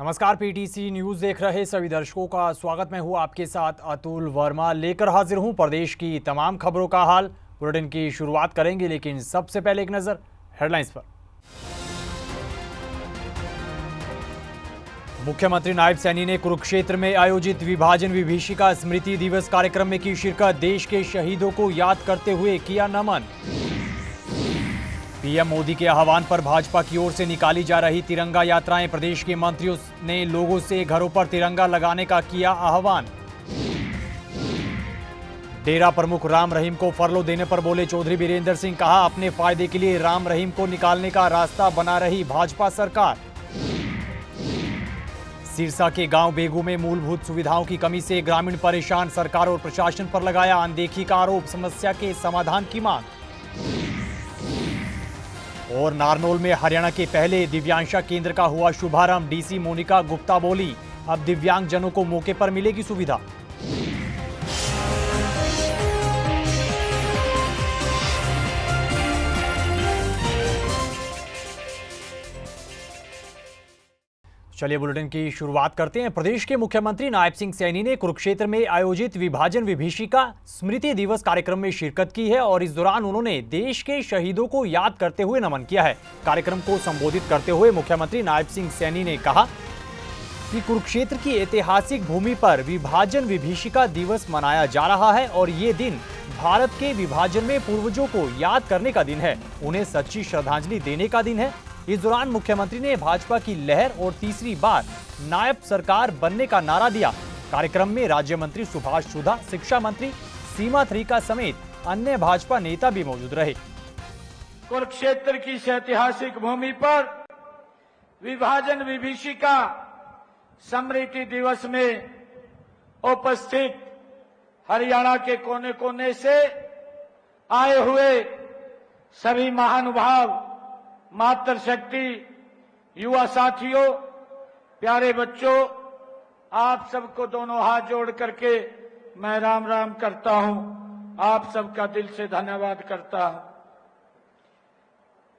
नमस्कार, PTC news देख रहे सभी दर्शकों का स्वागत। मैं हूं आपके साथ अतुल वर्मा, लेकर हाजिर हूं प्रदेश की तमाम खबरों का हाल। बुलेटिन की शुरुआत करेंगे, लेकिन सबसे पहले एक नजर हेडलाइंस पर। मुख्यमंत्री नायब सैनी ने कुरुक्षेत्र में आयोजित विभाजन विभीषिका स्मृति दिवस कार्यक्रम में की शिरकत। देश के शहीदों को याद करते हुए किया नमन। पीएम मोदी के आह्वान पर भाजपा की ओर से निकाली जा रही तिरंगा यात्राएं। प्रदेश के मंत्रियों ने लोगों से घरों पर तिरंगा लगाने का किया आह्वान। डेरा प्रमुख राम रहीम को फरलो देने पर बोले चौधरी बीरेंद्र सिंह, कहा अपने फायदे के लिए राम रहीम को निकालने का रास्ता बना रही भाजपा सरकार। सिरसा के गांव बेगू में मूलभूत सुविधाओं की कमी से ग्रामीण परेशान, सरकार और प्रशासन पर लगाया अनदेखी का आरोप, समस्या के समाधान की मांग। और नारनौल में हरियाणा के पहले दिव्यांशा केंद्र का हुआ शुभारंभ। डीसी मोनिका गुप्ता बोली, अब दिव्यांग जनों को मौके पर मिलेगी सुविधा। चलिए बुलेटिन की शुरुआत करते हैं। प्रदेश के मुख्यमंत्री नायब सिंह सैनी ने कुरुक्षेत्र में आयोजित विभाजन विभीषिका स्मृति दिवस कार्यक्रम में शिरकत की है और इस दौरान उन्होंने देश के शहीदों को याद करते हुए नमन किया है। कार्यक्रम को संबोधित करते हुए मुख्यमंत्री नायब सिंह सैनी ने कहा कि कुरुक्षेत्र की ऐतिहासिक भूमि पर विभाजन विभीषिका दिवस मनाया जा रहा है और ये दिन भारत के विभाजन में पूर्वजों को याद करने का दिन है, उन्हें सच्ची श्रद्धांजलि देने का दिन है। इस दौरान मुख्यमंत्री ने भाजपा की लहर और तीसरी बार नायब सरकार बनने का नारा दिया। कार्यक्रम में राज्य मंत्री सुभाष सुधा, शिक्षा मंत्री सीमा थ्रिका समेत अन्य भाजपा नेता भी मौजूद रहे। कुरुक्षेत्र की ऐतिहासिक भूमि पर विभाजन विभीषिका स्मृति दिवस में उपस्थित हरियाणा के कोने कोने से आए हुए सभी महानुभाव, मातृशक्ति, युवा साथियों, प्यारे बच्चों, आप सबको दोनों हाथ जोड़ करके मैं राम राम करता हूं। आप सबका दिल से धन्यवाद करता हूं।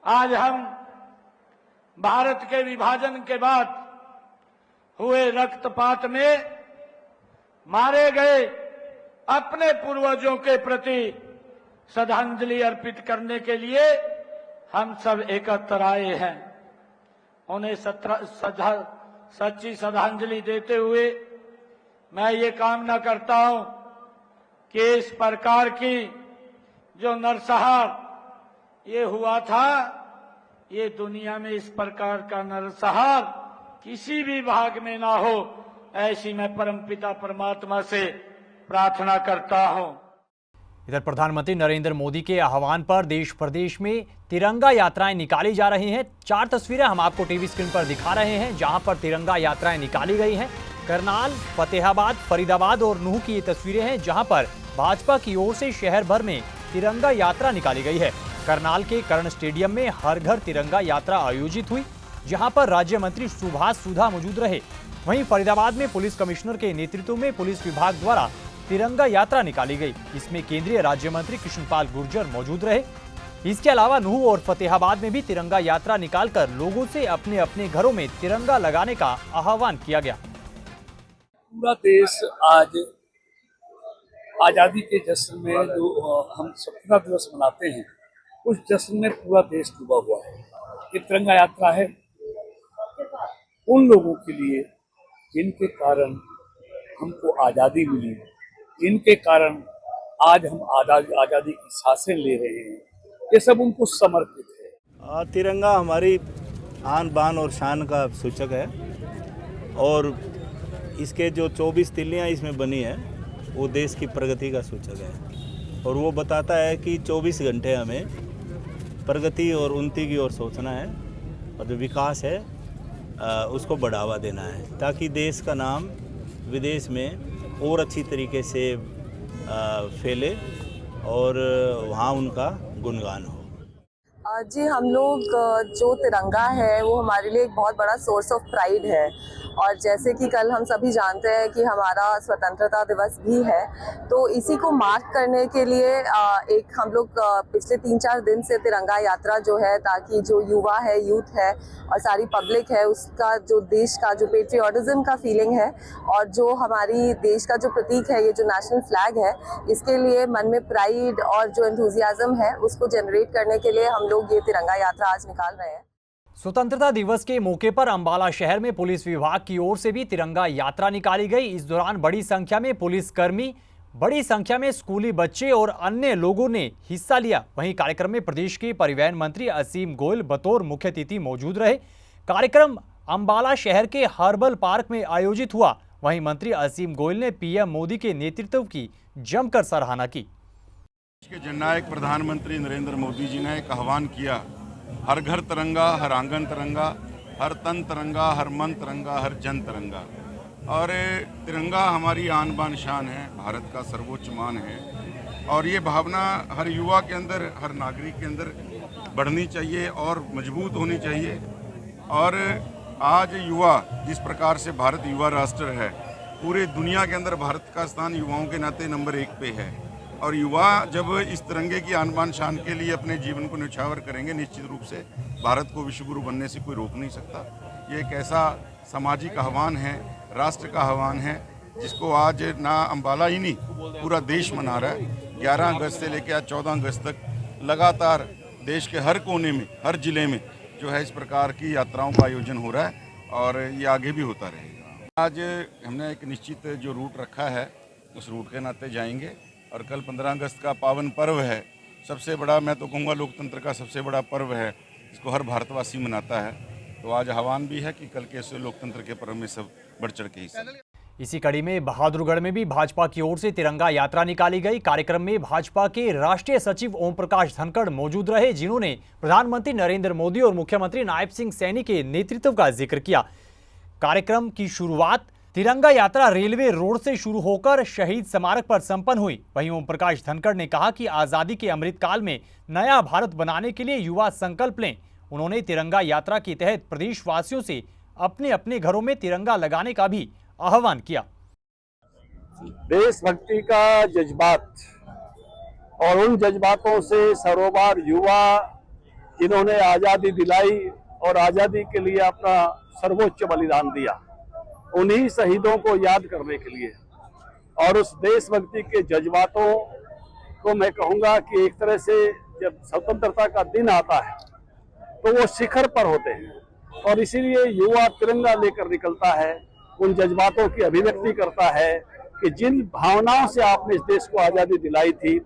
आज हम भारत के विभाजन के बाद हुए रक्तपात में मारे गए अपने पूर्वजों के प्रति श्रद्धांजलि अर्पित करने के लिए हम सब एकत्र आए हैं। उन्हें सच्ची श्रद्धांजलि देते हुए मैं ये कामना करता हूं कि इस प्रकार की जो नरसंहार ये हुआ था, ये दुनिया में इस प्रकार का नरसंहार किसी भी भाग में ना हो, ऐसी मैं परमपिता परमात्मा से प्रार्थना करता हूं। इधर प्रधानमंत्री नरेंद्र मोदी के आह्वान पर देश प्रदेश में तिरंगा यात्राएं निकाली जा रही हैं। 4 तस्वीरें हम आपको टीवी स्क्रीन पर दिखा रहे हैं, जहां पर तिरंगा यात्राएं निकाली गई हैं। करनाल, फतेहाबाद, फरीदाबाद और नूह की ये तस्वीरें हैं, जहां पर भाजपा की ओर से शहर भर में तिरंगा यात्रा निकाली गई है। करनाल के कर्ण स्टेडियम में हर घर तिरंगा यात्रा आयोजित हुई, जहां पर राज्य मंत्री सुभाष सुधा मौजूद रहे। वहीं फरीदाबाद में पुलिस कमिश्नर के नेतृत्व में पुलिस विभाग द्वारा तिरंगा यात्रा निकाली गई। इसमें केंद्रीय राज्य मंत्री कृष्णपाल गुर्जर मौजूद रहे। इसके अलावा नूह और फतेहाबाद में भी तिरंगा यात्रा निकालकर लोगों से अपने अपने घरों में तिरंगा लगाने का आह्वान किया गया। पूरा देश आज आजादी के जश्न में जो हम स्वतंत्रता दिवस मनाते हैं, उस जश्न में पूरा देश डूबा हुआ है। ये तिरंगा यात्रा है उन लोगों के लिए जिनके कारण हमको आजादी मिली, जिनके कारण आज हम आजादी की सांसें ले रहे हैं, ये सब उनको समर्पित है। तिरंगा हमारी आन बान और शान का सूचक है और इसके जो 24 तिल्लियाँ इसमें बनी है वो देश की प्रगति का सूचक है और वो बताता है कि 24 घंटे हमें प्रगति और उन्नति की ओर सोचना है और जो विकास है उसको बढ़ावा देना है, ताकि देश का नाम विदेश में और अच्छी तरीके से फैले और वहाँ उनका गुणगान हो। जी, हम लोग जो तिरंगा है वो हमारे लिए एक बहुत बड़ा सोर्स ऑफ प्राइड है और जैसे कि कल हम सभी जानते हैं कि हमारा स्वतंत्रता दिवस भी है, तो इसी को मार्क करने के लिए एक हम लोग पिछले 3-4 दिन से तिरंगा यात्रा जो है, ताकि जो युवा है, यूथ है और सारी पब्लिक है, उसका जो देश का जो पेट्रियोटिज्म का फीलिंग है और जो हमारी देश का जो प्रतीक है, ये जो नेशनल फ्लैग है, इसके लिए मन में प्राइड और जो एंथुजियाज्म है उसको जनरेट करने के लिए हम लोग ये तिरंगा यात्रा आज निकाल रहे हैं। स्वतंत्रता दिवस के मौके पर अंबाला शहर में पुलिस विभाग की ओर से भी तिरंगा यात्रा निकाली गई। इस दौरान बड़ी संख्या में पुलिसकर्मी, बड़ी संख्या में स्कूली बच्चे और अन्य लोगों ने हिस्सा लिया। वहीं कार्यक्रम में प्रदेश के परिवहन मंत्री असीम गोयल बतौर मुख्य अतिथि मौजूद रहे। कार्यक्रम अंबाला शहर के हर्बल पार्क में आयोजित हुआ। वहीं मंत्री असीम गोयल ने पीएम मोदी के नेतृत्व की जमकर सराहना की। देश के जननायक प्रधानमंत्री नरेंद्र मोदी जी ने एक आह्वान किया, हर घर तिरंगा, हर आंगन तिरंगा, हर तन तिरंगा, हर मन तिरंगा, हर जन तिरंगा। और तिरंगा हमारी आन बान शान है, भारत का सर्वोच्च मान है और ये भावना हर युवा के अंदर, हर नागरिक के अंदर बढ़नी चाहिए और मजबूत होनी चाहिए। और आज युवा जिस प्रकार से भारत युवा राष्ट्र है, पूरे दुनिया के अंदर भारत का स्थान युवाओं के नाते नंबर 1 पे है और युवा जब इस तिरंगे की आन बान शान के लिए अपने जीवन को न्यौछावर करेंगे, निश्चित रूप से भारत को विश्वगुरु बनने से कोई रोक नहीं सकता। ये एक ऐसा सामाजिक आह्वान है, राष्ट्र का आह्वान है, जिसको आज ना अंबाला ही नहीं पूरा देश मना रहा है। 11 अगस्त से लेकर आज 14 अगस्त तक लगातार देश के हर कोने में, हर जिले में जो है इस प्रकार की यात्राओं का आयोजन हो रहा है और ये आगे भी होता रहेगा। आज हमने एक निश्चित जो रूट रखा है, उस रूट के नाते जाएंगे और कल 15 अगस्त का पावन पर्व है, सबसे बड़ा, मैं तो कहूँगा लोकतंत्र का सबसे बड़ा पर्व है, इसको हर भारतवासी मनाता है। तो आज आह्वान भी है कि कल के इस लोकतंत्र के पर्व में सब बढ़ चढ़ के हिस्सा। इसी कड़ी में बहादुरगढ़ में भी भाजपा की ओर से तिरंगा यात्रा निकाली गई। कार्यक्रम में भाजपा के राष्ट्रीय सचिव ओम प्रकाश धनखड़ मौजूद रहे, जिन्होंने प्रधानमंत्री नरेंद्र मोदी और मुख्यमंत्री नायब सिंह सैनी के नेतृत्व का जिक्र किया। कार्यक्रम की शुरुआत तिरंगा यात्रा रेलवे रोड से शुरू होकर शहीद स्मारक पर संपन्न हुई। वहीं ओम प्रकाश धनखड़ ने कहा कि आजादी के अमृतकाल में नया भारत बनाने के लिए युवा संकल्प लें। उन्होंने तिरंगा यात्रा के तहत प्रदेशवासियों से अपने अपने घरों में तिरंगा लगाने का भी आह्वान किया। देशभक्ति का जज्बात और उन जज्बातों से सरोबार युवा जिन्होंने आज़ादी दिलाई और आज़ादी के लिए अपना सर्वोच्च बलिदान दिया, उन्हीं शहीदों को याद करने के लिए और उस देशभक्ति के जज्बातों को मैं कहूँगा कि एक तरह से जब स्वतंत्रता का दिन आता है तो वो शिखर पर होते हैं और इसीलिए युवा तिरंगा लेकर निकलता है, उन जज्बातों की अभिव्यक्ति करता है कि जिन भावनाओं से आपने इस देश को आज़ादी दिलाई थी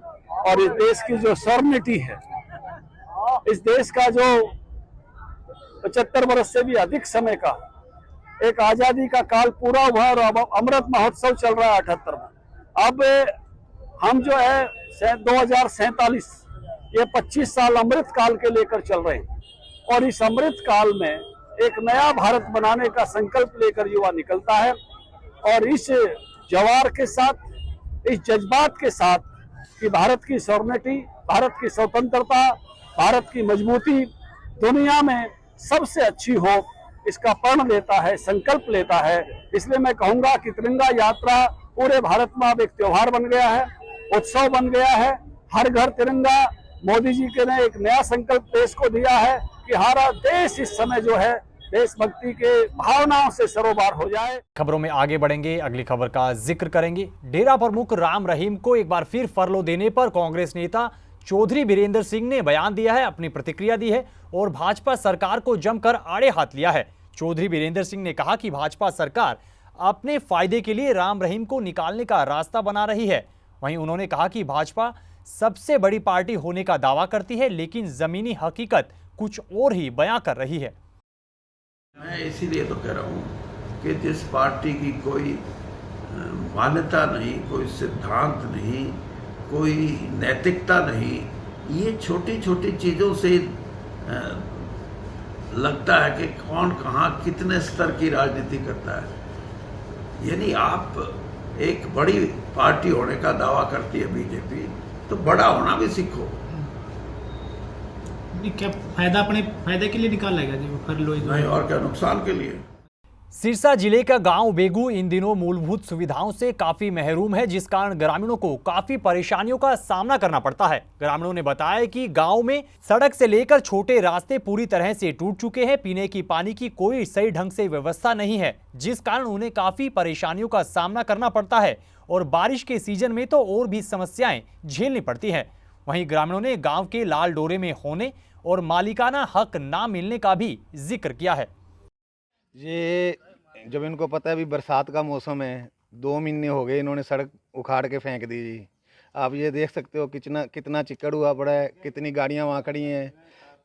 और इस देश की जो सॉवरेनिटी है, इस देश का जो 75 वर्ष से भी अधिक समय का एक आज़ादी का काल पूरा हुआ और अब अमृत महोत्सव चल रहा है 78 में। अब हम जो है 2047 ये 25 साल अमृत काल के लेकर चल रहे हैं और इस अमृत काल में एक नया भारत बनाने का संकल्प लेकर युवा निकलता है और इस जवार के साथ, इस जज्बात के साथ कि भारत की सॉवरेनिटी, भारत की स्वतंत्रता, भारत की मजबूती दुनिया में सबसे अच्छी हो, इसका प्रण लेता है, संकल्प लेता है। इसलिए मैं कहूँगा कि तिरंगा यात्रा पूरे भारत में अब एक त्योहार बन गया है, उत्सव बन गया है। हर घर तिरंगा, मोदी जी के ने एक नया संकल्प देश को दिया है कि हमारा देश इस समय जो है देशभक्ति के भावनाओं से सरोबार हो जाए। खबरों में आगे बढ़ेंगे, अगली खबर का जिक्र करेंगे। डेरा प्रमुख राम रहीम को एक बार फिर फरलो देने पर कांग्रेस नेता चौधरी बीरेंद्र सिंह ने बयान दिया है, अपनी प्रतिक्रिया दी है और भाजपा सरकार को जमकर आड़े हाथ लिया है। चौधरी बीरेंद्र सिंह ने कहा कि भाजपा सरकार अपने फायदे के लिए राम रहीम को निकालने का रास्ता बना रही है। वहीं उन्होंने कहा कि भाजपा सबसे बड़ी पार्टी होने का दावा करती है, लेकिन जमीनी हकीकत कुछ और ही बयां कर रही है। मैं इसीलिए तो कह रहा हूँ कि जिस पार्टी की कोई मान्यता नहीं, कोई सिद्धांत नहीं, कोई नैतिकता नहीं, ये छोटी छोटी चीज़ों से लगता है कि कौन कहाँ कितने स्तर की राजनीति करता है। यानी आप एक बड़ी पार्टी होने का दावा करती है बीजेपी, तो बड़ा होना भी सीखो। क्या फायदा अपने फायदे के लिए निकाल लेगा जी वो फरलो? नहीं, और क्या नुकसान के लिए। सिरसा जिले का गांव बेगू इन दिनों मूलभूत सुविधाओं से काफी महरूम है, जिस कारण ग्रामीणों को काफी परेशानियों का सामना करना पड़ता है। ग्रामीणों ने बताया कि गांव में सड़क से लेकर छोटे रास्ते पूरी तरह से टूट चुके हैं। पीने की पानी की कोई सही ढंग से व्यवस्था नहीं है, जिस कारण उन्हें काफी परेशानियों का सामना करना पड़ता है और बारिश के सीजन में तो और भी समस्याएं झेलनी पड़ती हैं। वहीं ग्रामीणों ने गाँव के लाल डोरे में होने और मालिकाना हक ना मिलने का भी जिक्र किया है। ये जब इनको पता है अभी बरसात का मौसम है, 2 महीने हो गए इन्होंने सड़क उखाड़ के फेंक दी जी। आप ये देख सकते हो कितना चिक्कड़ हुआ पड़ा है, कितनी गाड़ियाँ वहाँ खड़ी हैं।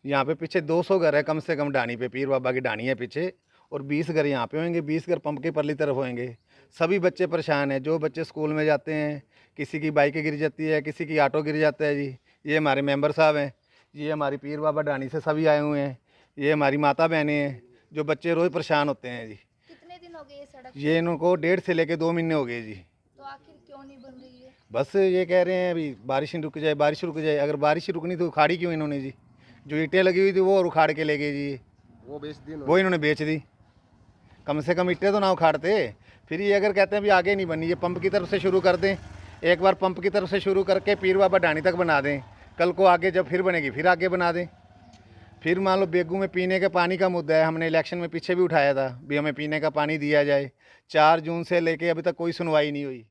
यहाँ पे पीछे 200 घर है कम से कम डानी पे, पीर बाबा की डानी है पीछे, और 20 घर यहाँ पे होंगे, 20 घर पंप के परली तरफ होंगे। सभी बच्चे परेशान हैं। जो बच्चे स्कूल में जाते हैं, किसी की बाइक गिर जाती है, किसी की ऑटो गिर जाता है जी। ये हमारे मेंबर साहब हैं, ये हमारी पीर बाबा डानी से सभी आए हुए हैं, ये हमारी माता बहनें हैं। जो बच्चे रोज़ परेशान होते हैं जी। कितने दिन हो गए ये सड़क? ये इनको 1.5 से लेके 2 महीने हो गए जी। तो आखिर क्यों नहीं बन रही है? बस ये कह रहे हैं अभी बारिश रुक जाए, बारिश रुक जाए। अगर बारिश रुकनी तो उखाड़ी क्यों इन्होंने जी? जो ईंटें लगी हुई थी वो और उखाड़ के ले गए जी। वो इन्होंने बेच दी। कम से कम ईंटें तो ना उखाड़ते। फिर ये अगर कहते हैं अभी आगे नहीं बनी, ये पंप की तरफ से शुरू कर दें। एक बार पंप की तरफ से शुरू करके पीर बाबा ढाणी तक बना दें, कल को आगे जब फिर बनेगी फिर आगे बना दें। फिर मान लो बेगू में पीने के पानी का मुद्दा है, हमने इलेक्शन में पीछे भी उठाया था, भी हमें पीने का पानी दिया जाए। 4 जून से लेके अभी तक कोई सुनवाई नहीं हुई।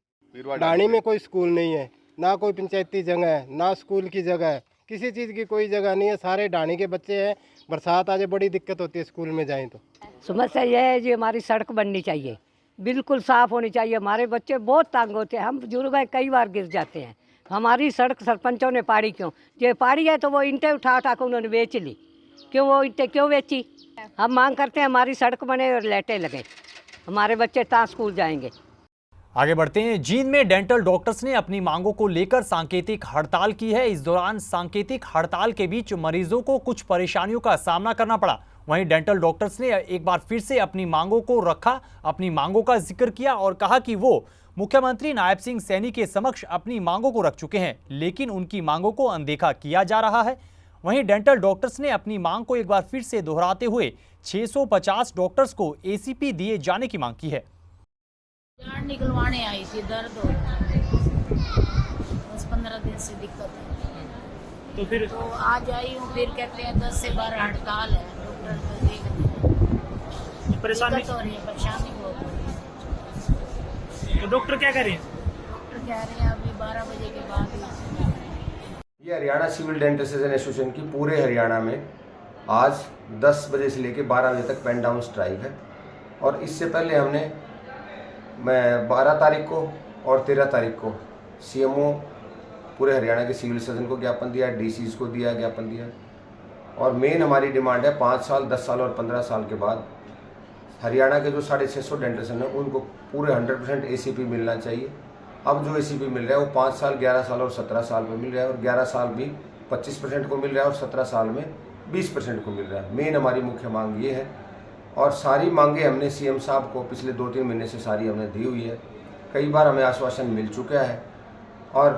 ढाणी में कोई स्कूल नहीं है, ना कोई पंचायती जगह है, ना स्कूल की जगह है, किसी चीज़ की कोई जगह नहीं है। सारे ढाणी के बच्चे हैं, बरसात आज बड़ी दिक्कत होती है स्कूल में जाएं तो। समस्या यह है जी, हमारी सड़क बननी चाहिए, बिल्कुल साफ़ होनी चाहिए। हमारे बच्चे बहुत तंग होते हैं, हम बुजुर्ग हैं, कई बार गिर जाते हैं। हमारी सड़क सरपंचों ने पाड़ी क्यों? ये पाड़ी है तो वो ईंटें उठा उठा कर उन्होंने बेच ली। क्यों वो ईंटें क्यों बेची? हम मांग करते हैं हमारी सड़क बने और लाइटें लगे, हमारे बच्चे कहाँ स्कूल जाएंगे। आगे बढ़ते हैं। जींद में डेंटल डॉक्टर्स ने अपनी मांगों को लेकर सांकेतिक हड़ताल की है। इस दौरान सांकेतिक हड़ताल के बीच मरीजों को कुछ परेशानियों का सामना करना पड़ा। वहीं डेंटल डॉक्टर्स ने एक बार फिर से अपनी मांगों को रखा, अपनी मांगों का जिक्र किया और कहा कि वो मुख्यमंत्री नायब सिंह सैनी के समक्ष अपनी मांगों को रख चुके हैं, लेकिन उनकी मांगों को अनदेखा किया जा रहा है। वहीं डेंटल डॉक्टर्स ने अपनी मांग को एक बार फिर से दोहराते हुए 650 डॉक्टर्स को एसीपी दिए जाने की मांग की है। जान निकलवाने आई थी, दर्द हो रहा है, 10-15 दिन से दिक्कत है। तो फिर तो आज आई हूँ, फिर कहते हैं 10 से 12 हड़ताल है। डॉक्टर तो देख नहीं, परेशानी हो रही है, परेशानी बहुत हो रही है। तो डॉक्टर क्या करें? डॉक्टर कह रहे हैं अभी 12 बजे के बाद। ये हरियाणा सिविल डेंटिस्ट्स एसोसिएशन की पूरे हरियाणा में आज 10 बजे से लेकर 12 बजे तक पेन डाउन स्ट्राइक है। और इससे पहले हमने 12 तारीख को और 13 तारीख को सीएमओ पूरे हरियाणा के सिविल सर्जन को ज्ञापन दिया, डीसीज को दिया, ज्ञापन दिया। और मेन हमारी डिमांड है 5 साल, 10 साल और 15 साल के बाद हरियाणा के जो 650 डेंटिस्ट हैं उनको पूरे 100% एसीपी मिलना चाहिए। अब जो एसीपी मिल रहा है वो 5 साल, 11 साल और 17 साल में मिल रहा है, और 11 साल भी 25% को मिल रहा है और 17 साल में 20% को मिल रहा है। मेन हमारी मुख्य मांग ये है, और सारी मांगे हमने सीएम साहब को पिछले 2-3 महीने से सारी हमने दी हुई है। कई बार हमें आश्वासन मिल चुका है, और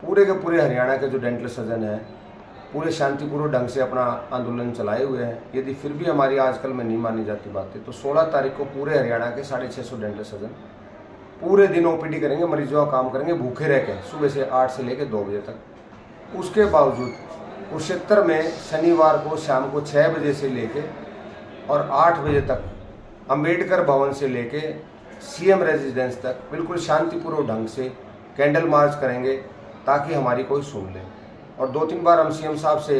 पूरे के पूरे हरियाणा के जो डेंटल सर्जन हैं पूरे शांतिपूर्वक ढंग से अपना आंदोलन चलाए हुए हैं। यदि फिर भी हमारी आजकल में नहीं मानी जाती बातें, तो 16 तारीख को पूरे हरियाणा के 650 डेंटल सर्जन पूरे दिन ओपीडी करेंगे, मरीजों का काम करेंगे भूखे रह के, सुबह से 8 से लेकर 2 बजे तक। उसके बावजूद कुरुक्षेत्र में शनिवार को शाम को 6 बजे से लेके और 8 बजे तक अंबेडकर भवन से लेके सीएम रेजिडेंस तक बिल्कुल शांतिपूर्वक ढंग से कैंडल मार्च करेंगे, ताकि हमारी कोई सुन ले। और 2-3 बार हम सीएम साहब से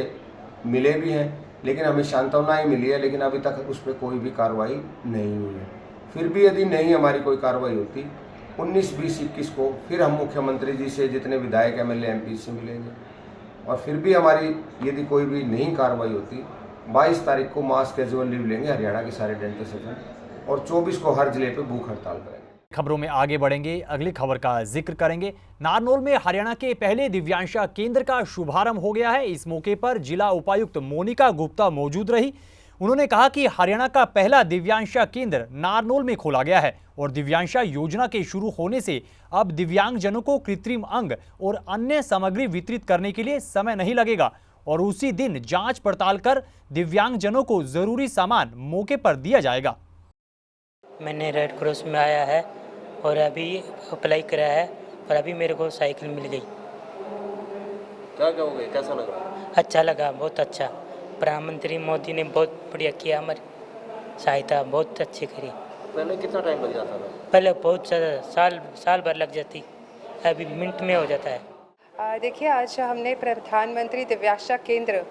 मिले भी हैं, लेकिन हमें सांत्वना ही मिली है, लेकिन अभी तक उस पर कोई भी कार्रवाई नहीं हुई है। फिर भी यदि नहीं हमारी कोई कार्रवाई होती, 19, 20, 21 को फिर हम मुख्यमंत्री जी से, जितने विधायक एमएलए एमपी से मिलेंगे। और फिर भी हमारी यदि कोई भी नहीं कार्रवाई होती, 22 तारीख को मास कैजुअल लीव लेंगे हरियाणा के सारे डेंटल सर्जन, और 24 को हर जिले पे भूख हड़ताल करेंगे। खबरों में आगे बढ़ेंगे, अगली खबर का जिक्र करेंगे। नारनौल में हरियाणा के पहले दिव्यांशा केंद्र का शुभारंभ हो गया है। इस मौके पर जिला उपायुक्त मोनिका गुप्ता मौजूद रही। उन्होंने कहा कि हरियाणा का पहला दिव्यांशा केंद्र नारनौल में खोला गया है, और दिव्यांशा योजना के शुरू होने से अब दिव्यांगजनों को कृत्रिम अंग और अन्य सामग्री वितरित करने के लिए समय नहीं लगेगा, और उसी दिन जांच पड़ताल कर दिव्यांगजनों को जरूरी सामान मौके पर दिया जाएगा। मैंने रेड क्रॉस में आया है और अभी अप्लाई करा है और अभी मेरे को साइकिल मिल गई। क्या कहोगे, कैसा लगा? अच्छा लगा, बहुत अच्छा। प्रधानमंत्री मोदी ने बहुत बढ़िया किया, हमारी सहायता बहुत अच्छी करी। पहले कितना टाइम लग जाता था? पहले बहुत ज़्यादा साल भर लग जाती, अभी मिनट में हो जाता है। देखिए, आज हमने प्रधानमंत्री दिव्यांगता केंद्र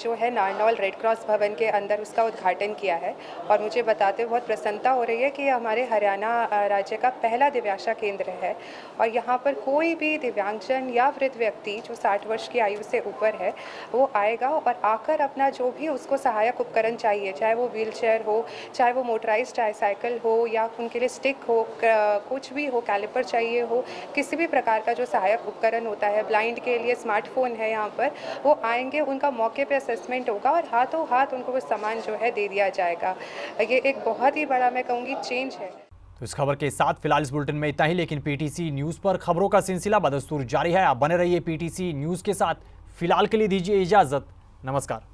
जो है नारनौल रेड क्रॉस भवन के अंदर उसका उद्घाटन किया है और मुझे बताते हुए बहुत प्रसन्नता हो रही है कि हमारे हरियाणा राज्य का पहला दिव्यांगता केंद्र है और यहाँ पर कोई भी दिव्यांगजन या वृद्ध व्यक्ति जो 60 वर्ष की आयु से ऊपर है वो आएगा और आकर अपना जो भी उसको सहायक उपकरण चाहिए, चाहे वो व्हीलचेयर हो, चाहे वो मोटराइज्ड ट्राईसाइकिल हो या उनके लिए स्टिक हो, कुछ भी हो, कैलिपर चाहिए हो, किसी भी प्रकार का जो सहायक उपकरण होता है, ब्लाइंड के लिए स्मार्टफोन है यहाँ पर, वो आएंगे, उनका मौके पे असेसमेंट होगा और हाथों हाथ उनको वो सामान जो है दे दिया जाएगा। ये एक बहुत ही बड़ा, मैं कहूँगी, चेंज है। तो इस खबर के साथ फिलहाल इस बुलेटिन में इतना ही, लेकिन पीटीसी न्यूज़ पर खबरों का सिलसिला बदस्तूर जारी है। आप बने रहिए पीटीसी न्यूज़ के साथ। फिलहाल के लिए दीजिए इजाजत। नमस्कार।